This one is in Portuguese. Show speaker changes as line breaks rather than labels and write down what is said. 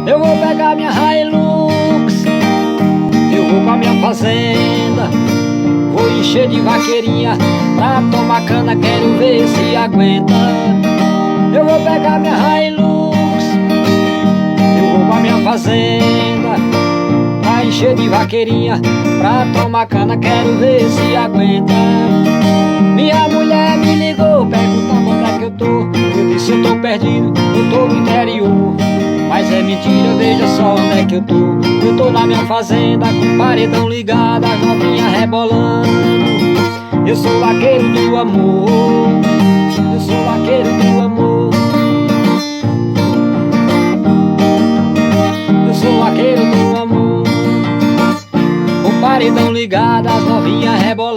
Eu vou pegar minha Hilux, eu vou pra minha fazenda, vou encher de vaqueirinha pra tomar cana, quero ver se aguenta. Eu vou pegar minha Hilux, eu vou pra minha fazenda, pra encher de vaqueirinha pra tomar cana, quero ver se aguenta. Minha mulher me ligou perguntando onde é que eu tô. Eu disse eu tô perdido, eu tô no interior. Mas é mentira, veja só onde é que eu tô. Eu tô na minha fazenda com o paredão ligado, as novinhas rebolando. Eu sou vaqueiro do amor, eu sou vaqueiro do amor, eu sou vaqueiro do amor. Com o paredão ligado, as novinhas rebolando.